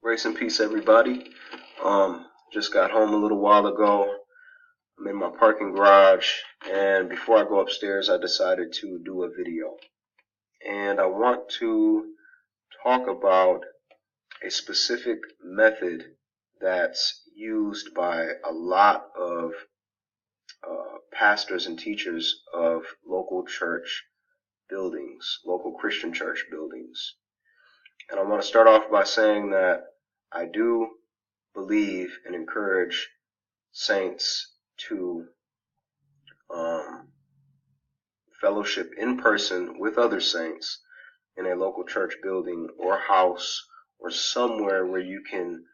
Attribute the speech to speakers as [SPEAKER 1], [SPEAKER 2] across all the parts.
[SPEAKER 1] Grace and peace, everybody. Just got home a little while ago. I'm in my parking garage, and before I go upstairs, I decided to do a video. And I want to talk about a specific method that's used by a lot of pastors and teachers of local church buildings, local Christian church buildings. And I want to start off by saying that I do believe and encourage saints to fellowship in person with other saints in a local church building or house or somewhere where you can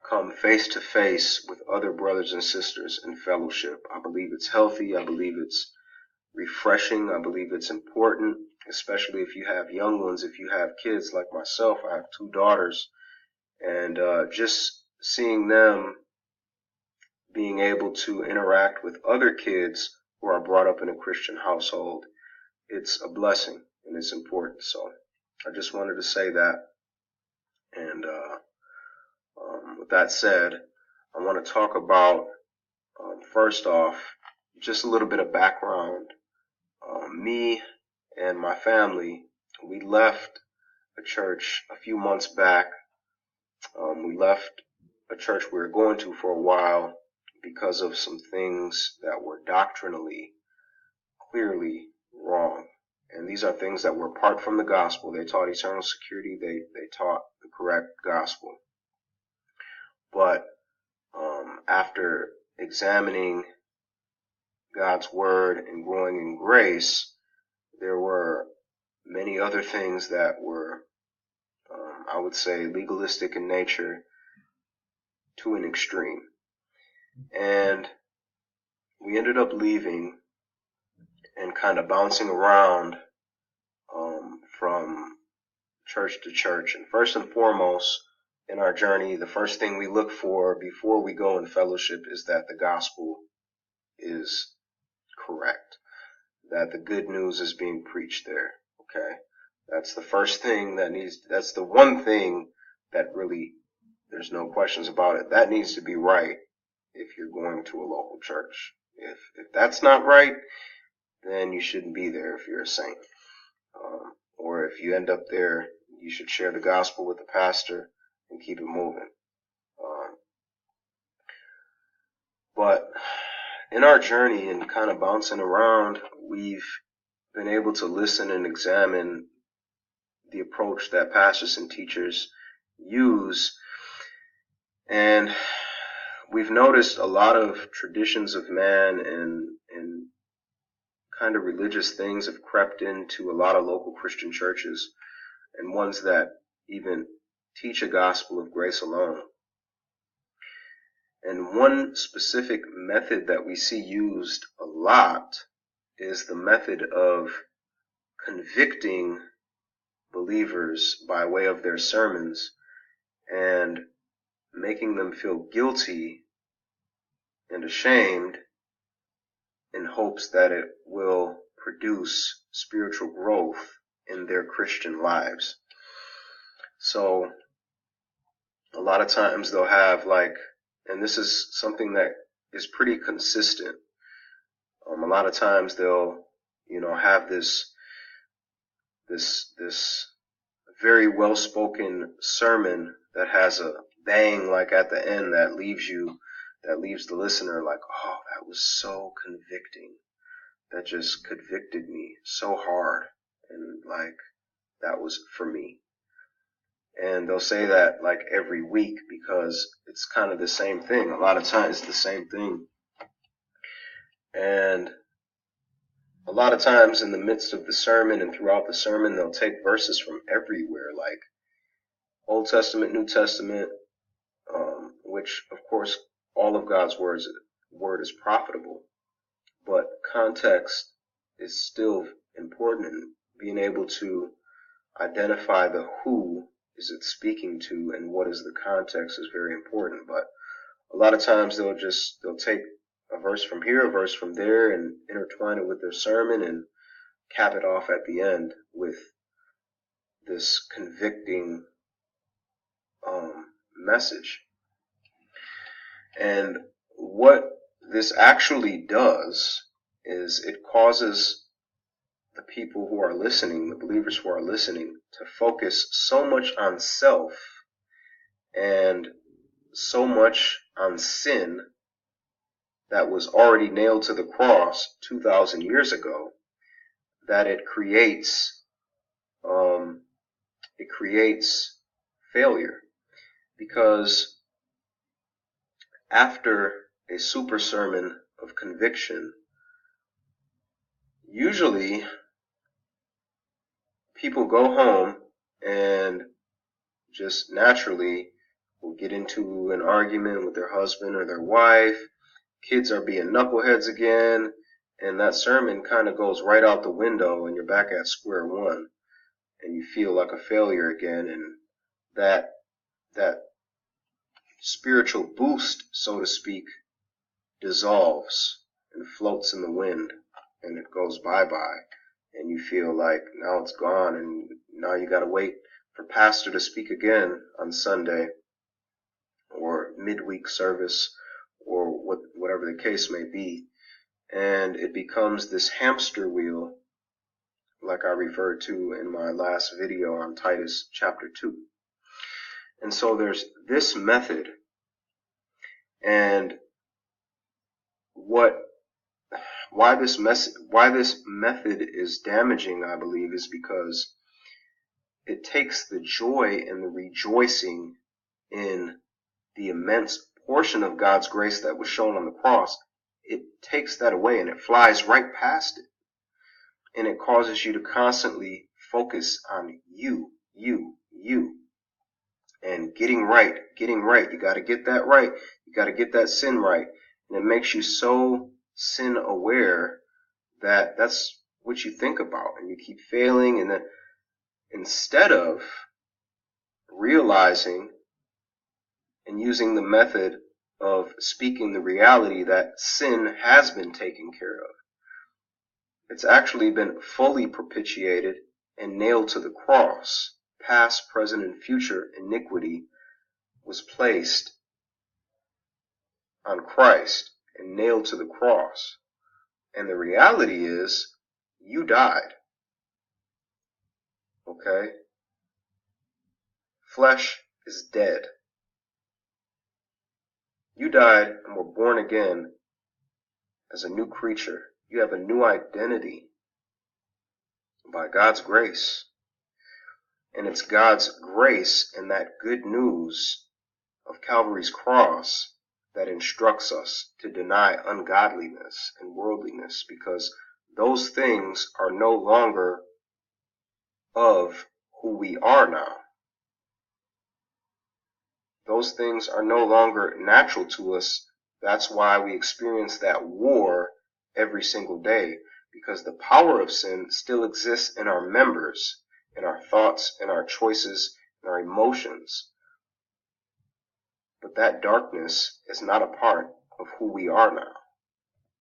[SPEAKER 1] come face to face with other brothers and sisters in fellowship. I believe it's healthy. I believe it's refreshing. I believe it's important, especially if you have young ones, if you have kids like myself. I have 2 daughters, and just seeing them being able to interact with other kids who are brought up in a Christian household, it's a blessing and it's important. So I just wanted to say that. And with that said, I want to talk about, first off, just a little bit of background. Me and my family, we left a church a few months back. We left a church we were going to for a while because of some things that were doctrinally clearly wrong. And these are things that were apart from the gospel. They taught eternal security. They taught the correct gospel. But after examining God's word and growing in grace, there were many other things that were, I would say, legalistic in nature to an extreme. And we ended up leaving and kind of bouncing around from church to church. And first and foremost, in our journey, the first thing we look for before we go in fellowship is that the gospel is correct, that the good news is being preached there. Okay, that's the first thing that's the one thing that really, there's no questions about it, that needs to be right if you're going to a local church. If that's not right, then you shouldn't be there if you're a saint. Or if you end up there, you should share the gospel with the pastor and keep it moving. But in our journey and kind of bouncing around, we've been able to listen and examine the approach that pastors and teachers use. And we've noticed a lot of traditions of man and kind of religious things have crept into a lot of local Christian churches, and ones that even teach a gospel of grace alone. And one specific method that we see used a lot is the method of convicting believers by way of their sermons and making them feel guilty and ashamed in hopes that it will produce spiritual growth in their Christian lives. So a lot of times they'll have and this is something that is pretty consistent. A lot of times they'll, have this very well-spoken sermon that has a bang at the end that leaves the listener oh, that was so convicting. That just convicted me so hard, and that was for me. And they'll say that every week because it's kind of the same thing. A lot of times it's the same thing. And a lot of times in the midst of the sermon and throughout the sermon, they'll take verses from everywhere, like Old Testament, New Testament, which of course all of God's word is profitable. But context is still important, and being able to identify the who is it speaking to and what is the context is very important. But a lot of times they'll take a verse from here, a verse from there, and intertwine it with their sermon and cap it off at the end with this convicting message. And what this actually does is it causes the people who are listening, the believers who are listening, to focus so much on self and so much on sin that was already nailed to the cross 2,000 years ago, that it creates failure. Because after a super sermon of conviction, usually people go home and just naturally will get into an argument with their husband or their wife. Kids are being knuckleheads again, and that sermon kind of goes right out the window, and you're back at square one, and you feel like a failure again, and that spiritual boost, so to speak, dissolves and floats in the wind, and it goes bye-bye, and you feel like now it's gone, and now you got to wait for pastor to speak again on Sunday or midweek service or whatever the case may be. And it becomes this hamster wheel, like I referred to in my last video on Titus chapter 2. And so there's this method, and why this method is damaging, I believe, is because it takes the joy and the rejoicing in the immense portion of God's grace that was shown on the cross. It takes that away and it flies right past it. And it causes you to constantly focus on you, and getting right. You got to get that right. You got to get that sin right. And it makes you so sin aware that that's what you think about, and you keep failing. And then instead of realizing and using the method of speaking the reality that sin has been taken care of, it's actually been fully propitiated and nailed to the cross. Past, present, and future iniquity was placed on Christ and nailed to the cross. And the reality is, you died. Okay? Flesh is dead. You died and were born again as a new creature. You have a new identity by God's grace. And it's God's grace and that good news of Calvary's cross that instructs us to deny ungodliness and worldliness, because those things are no longer of who we are now. Those things are no longer natural to us. That's why we experience that war every single day, because the power of sin still exists in our members, in our thoughts, in our choices, in our emotions. But that darkness is not a part of who we are now.